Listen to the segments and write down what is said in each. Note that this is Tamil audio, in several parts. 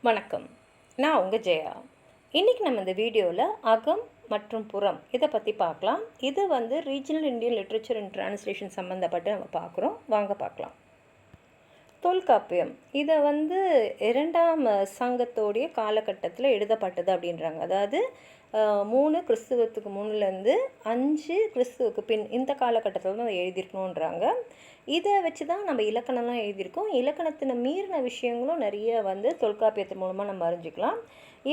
வணக்கம். நான் உங்கள் ஜெயா. இன்றைக்கி நம்ம இந்த வீடியோவில் அகம் மற்றும் புறம் இதை பற்றி பார்க்கலாம். இது regional Indian literature and translation சம்மந்தப்பட்டு நம்ம பார்க்குறோம். வாங்க பார்க்கலாம். தொல்காப்பியம் இதை 2ஆம் சங்கத்தோடைய காலகட்டத்தில் எழுதப்பட்டது அப்படின்றாங்க. அதாவது 3 கிறிஸ்துவத்துக்கு முன்னிலேருந்து 5 கிறிஸ்துவுக்கு பின் இந்த காலகட்டத்தில் தான் அதை எழுதியிருக்கணுன்றாங்க. இதை வச்சு தான் நம்ம இலக்கணம்லாம் எழுதியிருக்கோம். இலக்கணத்தினை மீறின விஷயங்களும் நிறைய தொல்காப்பியத்தின் மூலமாக நம்ம அறிஞ்சிக்கலாம்.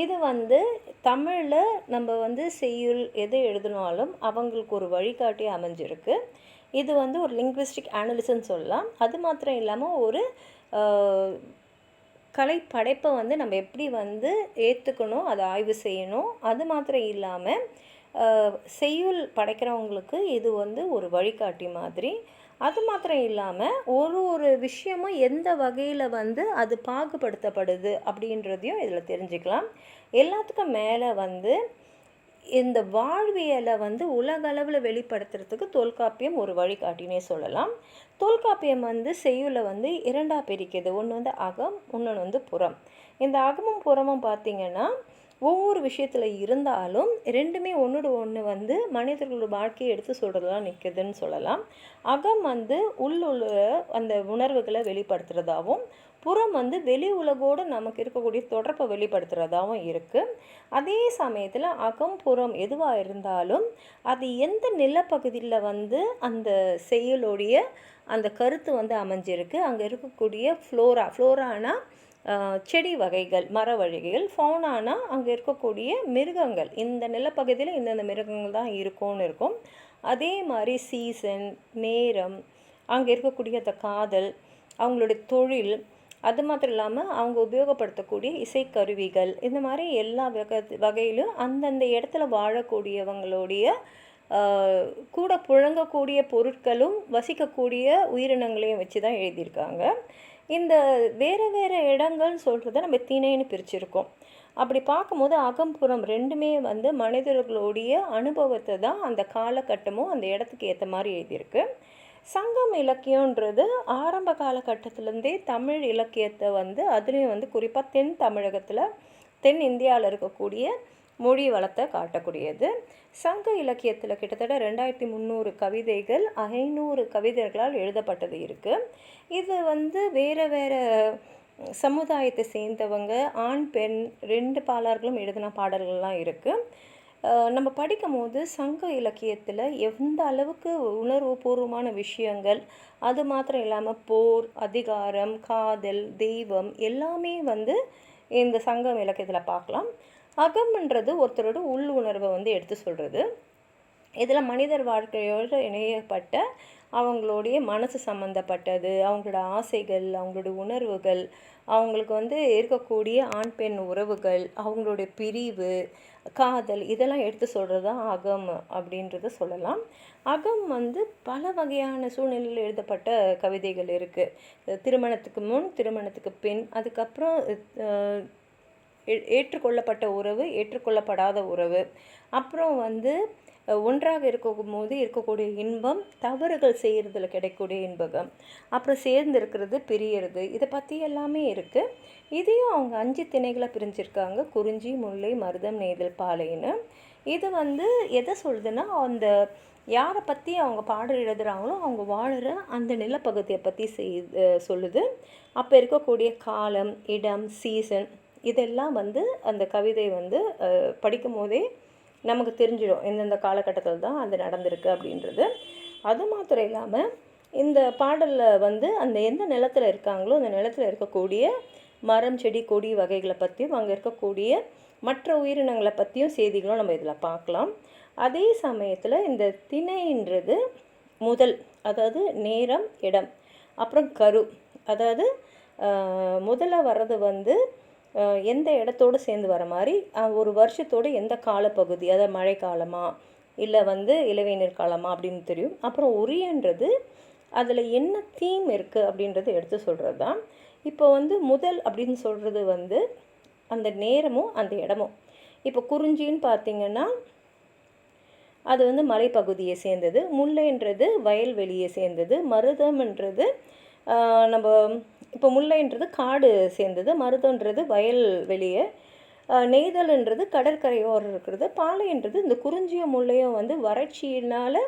இது தமிழில் நம்ம செய்யுள் எது எழுதினாலும் அவங்களுக்கு ஒரு வழிகாட்டி அமைஞ்சிருக்கு. இது ஒரு லிங்குவிஸ்டிக் அனலிசம்னு சொல்லலாம். அது மாத்திரம் இல்லாமல் ஒரு கலை படைப்பை நம்ம எப்படி ஏற்றுக்கணும், அதை ஆய்வு செய்யணும். அது மாத்திரம் இல்லாமல் செய்யுள் படைக்கிறவங்களுக்கு இது ஒரு வழிகாட்டி மாதிரி. அது மாத்திரம் இல்லாமல் ஒரு விஷயமும் எந்த வகையில் அது பாகுபடுத்தப்படுது அப்படின்றதையும் இதில் தெரிஞ்சுக்கலாம். எல்லாத்துக்கும் மேலே இந்த வாழ்வியலை உலகளவில் வெளிப்படுத்துறதுக்கு தொல்காப்பியம் ஒரு வழிகாட்டினே சொல்லலாம். தொல்காப்பியம் செய்யுளை 2ஆக பிரிக்குது. ஒன்று அகம், இன்னொன்று புறம். இந்த அகமும் புறமும் பார்த்திங்கன்னா ஒவ்வொரு விஷயத்தில் இருந்தாலும் ரெண்டுமே ஒன்றோட ஒன்று மனிதர்களோட வாழ்க்கையை எடுத்து சொல்கிறதெல்லாம் நிற்குதுன்னு சொல்லலாம். அகம் உள்ள அந்த உணர்வுகளை வெளிப்படுத்துகிறதாகவும், புறம் வெளி உலகோடு நமக்கு இருக்கக்கூடிய தொடர்பை வெளிப்படுத்துகிறதாகவும் இருக்குது. அதே சமயத்தில் அகம் புறம் எதுவாக இருந்தாலும் அது எந்த நிலப்பகுதியில் அந்த செயலுடைய அந்த கருத்து அமைஞ்சிருக்கு. அங்கே இருக்கக்கூடிய ஃப்ளோரானா செடி வகைகள், மர வகைகள், ஃபவுனானா அங்கே இருக்கக்கூடிய மிருகங்கள், இந்த நிலப்பகுதியில் இந்தந்த மிருகங்கள் தான் இருக்கும். அதே மாதிரி சீசன், நேரம், அங்கே இருக்கக்கூடிய அந்த காதல், அவங்களுடைய தொழில், அது மாத்திரம் இல்லாமல் அவங்க உபயோகப்படுத்தக்கூடிய இசைக்கருவிகள், இந்த மாதிரி எல்லா வகையிலும் அந்தந்த இடத்துல வாழக்கூடியவங்களுடைய கூட புழங்கக்கூடிய பொருட்களும் வசிக்கக்கூடிய உயிரினங்களையும் வச்சு தான் எழுதியிருக்காங்க. இந்த வேறு வேறு இடங்கள்னு சொல்கிறத நம்ம திணைன்னு பிரிச்சுருக்கோம். அப்படி பார்க்கும்போது அகம்புறம் ரெண்டுமே மனிதர்களுடைய அனுபவத்தை தான் அந்த காலகட்டமும் அந்த இடத்துக்கு ஏற்ற மாதிரி எழுதியிருக்கு. சங்கம் இலக்கியன்றது ஆரம்ப காலகட்டத்திலேருந்தே தமிழ் இலக்கியத்தை அதுலேயும் குறிப்பாக தென் தமிழகத்தில், தென் இந்தியாவில் இருக்கக்கூடிய மொழி வளத்தை காட்டக்கூடியது. சங்க இலக்கியத்தில் கிட்டத்தட்ட 2300 கவிதைகள், 500 கவிதைகளால் எழுதப்பட்டது இருக்குது. இது வேறு வேறு சமுதாயத்தை சேர்ந்தவங்க, ஆண் பெண் 2 பாலார்களும் எழுதின பாடல்கள்லாம் இருக்குது. நம்ம படிக்கும் போது சங்க இலக்கியத்தில் எந்த அளவுக்கு உணர்வுபூர்வமான விஷயங்கள், அது மாத்திரம் இல்லாமல் போர், அதிகாரம், காதல், தெய்வம் எல்லாமே இந்த சங்கம் இலக்கியத்தில் பார்க்கலாம். அகம்ன்றது ஒருத்தரோட உள் உணர்வை எடுத்து சொல்கிறது. இதில் மனிதர் வாழ்க்கையோடு இணையப்பட்ட அவங்களுடைய மனசு சம்மந்தப்பட்டது, அவங்களோட ஆசைகள், அவங்களோட உணர்வுகள், அவங்களுக்கு இருக்கக்கூடிய ஆண் பெண் உறவுகள், அவங்களுடைய பிரிவு, காதல், இதெல்லாம் எடுத்து சொல்கிறது தான் அகம் அப்படின்றத சொல்லலாம். அகம் பல வகையான சூழ்நிலையில் எழுதப்பட்ட கவிதைகள் இருக்குது. திருமணத்துக்கு முன், திருமணத்துக்கு பின், அதுக்கப்புறம் ஏற்றுக்கொள்ளப்பட்ட உறவு, ஏற்றுக்கொள்ளப்படாத உறவு, அப்புறம் ஒன்றாக இருக்கும்போது இருக்கக்கூடிய இன்பம், தவறுகள் செய்கிறதுல கிடைக்கக்கூடிய இன்பகம், அப்புறம் சேர்ந்து இருக்கிறது, பிரியறது, இதை பற்றி எல்லாமே இருக்குது. இதையும் அவங்க 5 திணைகளை பிரிஞ்சிருக்காங்க. குறிஞ்சி, முல்லை, மருதம், நெய்தல், பாலைன்னு. இது எதை சொல்லுதுன்னா, அந்த யாரை பற்றி அவங்க பாடல் எழுதுகிறாங்களோ அவங்க வாழ்கிற அந்த நிலப்பகுதியை பற்றி சொல்லுது. அப்போ இருக்கக்கூடிய காலம், இடம், சீசன், இதெல்லாம் அந்த கவிதை படிக்கும் போதே நமக்கு தெரிஞ்சிடும் எந்தெந்த காலகட்டத்தில் தான் அது நடந்திருக்கு அப்படின்றது. அது மாத்திரம் இல்லாமல் இந்த பாடலில் அந்த எந்த நிலத்தில் இருக்காங்களோ அந்த நிலத்தில் இருக்கக்கூடிய மரம், செடி, கொடி வகைகளை பற்றியும் அங்கே இருக்கக்கூடிய மற்ற உயிரினங்களை பற்றியும் செய்திகளும் நம்ம இதில் பார்க்கலாம். அதே சமயத்தில் இந்த திணைன்றது முதல், அதாவது நேரம், இடம், அப்புறம் கரு, அதாவது முதல்ல வர்றது எந்த இடத்தோடு சேர்ந்து வர மாதிரி ஒரு வருஷத்தோடு எந்த காலப்பகுதி, அதாவது மழை காலமா இல்லை இளவேநீர் காலமா அப்படின்னு தெரியும். அப்புறம் உரியன்றது அதில் என்ன தீம் இருக்குது அப்படின்றது எடுத்து சொல்கிறது தான். இப்போ முதல் அப்படின்னு சொல்கிறது அந்த நேரமும் அந்த இடமும். இப்போ குறிஞ்சின்னு பார்த்திங்கன்னா அது மலைப்பகுதியை சேர்ந்தது, முல்லைன்றது வயல்வெளியை சேர்ந்தது, மருதம்ன்றது நம்ம இப்போ முல்லைன்றது காடு சேர்ந்தது, மருதன்றது வயல் வெளியே, நெய்தல்ன்றது கடற்கரையோரம் இருக்கிறது, பாலைன்றது இந்த குறிஞ்சியும் முல்லையும் வந்து வறட்சியினால்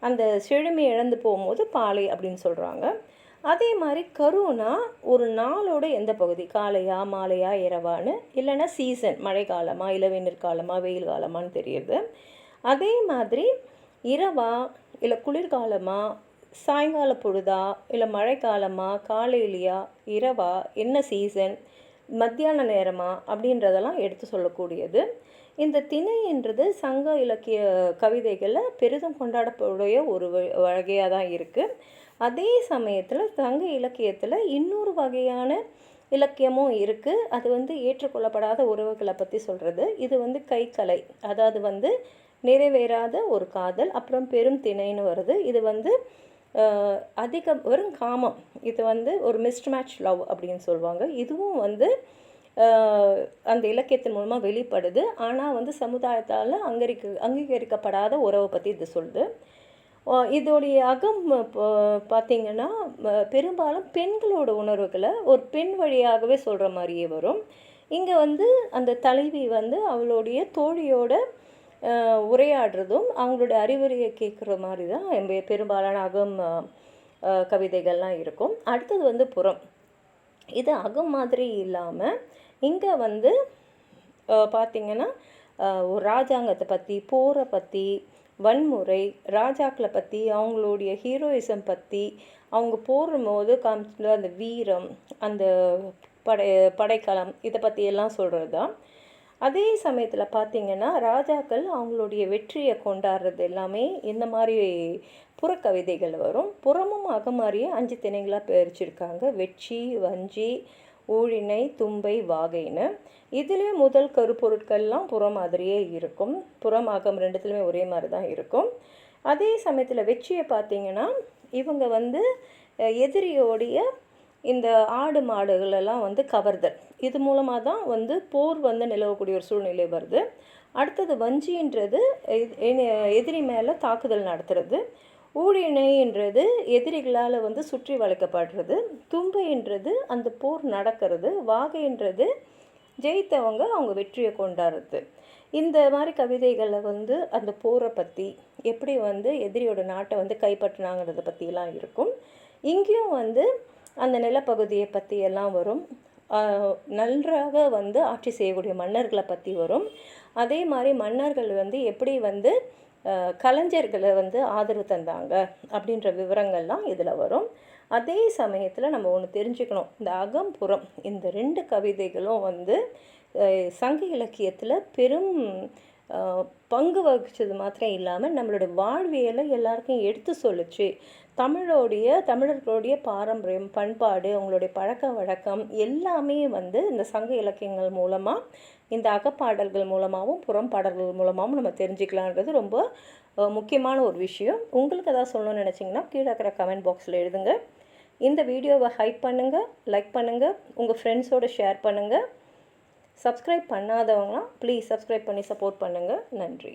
அந்த செழுமை இழந்து போகும்போது பாலை அப்படின்னு சொல்கிறாங்க. அதே மாதிரி கருனா ஒரு நாளோட எந்த பகுதி, காலையா மாலையா இரவான்னு, இல்லைன்னா சீசன் மழை காலமா இளவேநீர் காலமா வெயில் காலமான்னு தெரியுது. அதே மாதிரி இரவா இல்லை குளிர்காலமா, சாயங்கால பொழுதா, இல்லை மழைக்காலமா, காலையிலையா, இரவா, என்ன சீசன், மத்தியான நேரமா அப்படின்றதெல்லாம் எடுத்து சொல்லக்கூடியது. இந்த திணைன்றது சங்க இலக்கிய கவிதைகளில் பெரிதும் கொண்டாடக்கூடிய ஒரு வகையாக தான் இருக்குது. அதே சமயத்தில் சங்க இலக்கியத்தில் இன்னொரு வகையான இலக்கியமும் இருக்குது. அது வந்து ஏற்றுக்கொள்ளப்படாத உறவுகளை பற்றி சொல்கிறது. இது வந்து கைக்கலை, அதாவது வந்து நிறைவேறாத ஒரு காதல், அப்புறம் பெரும் திணைன்னு வருது. இது வந்து வெறும் காமம், இது வந்து ஒரு மிஸ்ட் மேட்ச் லவ் அப்படின்னு சொல்லுவாங்க. இதுவும் வந்து அந்த இலக்கியத்தின் மூலமாக வெளிப்படுது. ஆனால் வந்து சமுதாயத்தால் அங்கீகரிக்கப்படாத உறவை பற்றி இது சொல்லுது. இதோடைய அகம் பார்த்திங்கன்னா பெரும்பாலும் பெண்களோட உணர்வுகளை ஒரு பெண் வழியாகவே சொல்கிற மாதிரியே வரும். இங்கே வந்து அந்த தலைவி வந்து அவளுடைய தோழியோட உரையாடுறதும் அவங்களோட அறிவுரையை கேட்குற மாதிரி தான் பெரும்பாலான அகம் கவிதைகள்லாம் இருக்கும். அடுத்தது வந்து புறம். இது அகம் மாதிரி இல்லாமல் இங்கே வந்து பார்த்திங்கன்னா ஒரு ராஜாங்கத்தை பற்றி, போரை பற்றி, வன்முறை, ராஜாக்களை பற்றி, அவங்களுடைய ஹீரோயிசம் பற்றி, அவங்க போடும்போது காமிச்ச அந்த வீரம், அந்த படைக்கலம், இதை பற்றியெல்லாம் சொல்கிறது தான். அதே சமயத்தில் பார்த்திங்கன்னா ராஜாக்கள் அவங்களுடைய வெற்றியை கொண்டாடுறது எல்லாமே இந்த மாதிரி புறக்கவிதைகள் வரும். புறமும் அகமாரியே 5 திணைகளாக பிரிச்சிருக்காங்க: வெற்றி, வஞ்சி, ஊழினை, தும்பை, வாகைன்னு. இதுலேயே முதல் கருப்பொருட்கள்லாம் புறம் மாதிரியே இருக்கும். புறம் அகம் ரெண்டுத்துலேயுமே ஒரே மாதிரி தான் இருக்கும். அதே சமயத்தில் வெற்றியை பார்த்திங்கன்னா இவங்க வந்து எதிரியோடைய இந்த ஆடு மாடுகளெல்லாம் வந்து கவர்தல், இது மூலமாக தான் வந்து போர் வந்து நிலவக்கூடிய ஒரு சூழ்நிலை வருது. அடுத்தது வஞ்சின்றது எதிரி மேலே தாக்குதல் நடத்துறது. ஊழினைன்றது எதிரிகளால் வந்து சுற்றி வளைக்கப்படுறது. தும்பைன்றது அந்த போர் நடக்கிறது. வாகைன்றது ஜெயித்தவங்க அவங்க வெற்றியை கொண்டாடுறது. இந்த மாதிரி கவிதைகளில் வந்து அந்த போரை பற்றி, எப்படி வந்து எதிரியோட நாட்டை வந்து கைப்பற்றினாங்கிறத பற்றியெல்லாம் இருக்கும். இங்கேயும் வந்து அந்த நிலப்பகுதியை பற்றி எல்லாம் வரும். நன்றாக வந்து ஆட்சி செய்யக்கூடிய மன்னர்களை பற்றி வரும். அதே மாதிரி மன்னர்கள் வந்து எப்படி வந்து கலைஞர்களை வந்து ஆதரவு தந்தாங்க அப்படின்ற விவரங்கள்லாம் இதில் வரும். அதே சமயத்தில் நம்ம ஒன்று தெரிஞ்சுக்கணும், இந்த அகம்புறம் இந்த 2 கவிதைகளும் வந்து சங்க இலக்கியத்தில் பெரும் பங்கு வகித்தது மாத்திரம் இல்லாமல் நம்மளோட வாழ்வியலை எல்லாருக்கும் எடுத்து சொல்லுச்சு. தமிழர்களுடைய பாரம்பரியம், பண்பாடு, அவங்களுடைய பழக்க வழக்கம் எல்லாமே வந்து இந்த சங்க இலக்கியங்கள் மூலமாக, இந்த அகப்பாடல்கள் மூலமாகவும் புறம்பாடல்கள் மூலமாகவும் நம்ம தெரிஞ்சுக்கலான்றது ரொம்ப முக்கியமான ஒரு விஷயம். உங்களுக்கு எதாவது சொல்லணும்னு நினச்சிங்கன்னா கீழே இருக்கிற கமெண்ட் பாக்ஸில் எழுதுங்க. இந்த வீடியோவை ஹைப் பண்ணுங்கள், லைக் பண்ணுங்கள், உங்கள் ஃப்ரெண்ட்ஸோடு ஷேர் பண்ணுங்கள். சப்ஸ்கிரைப் பண்ணாதவங்களாம் ப்ளீஸ் சப்ஸ்கிரைப் பண்ணி சப்போர்ட் பண்ணுங்கள். நன்றி.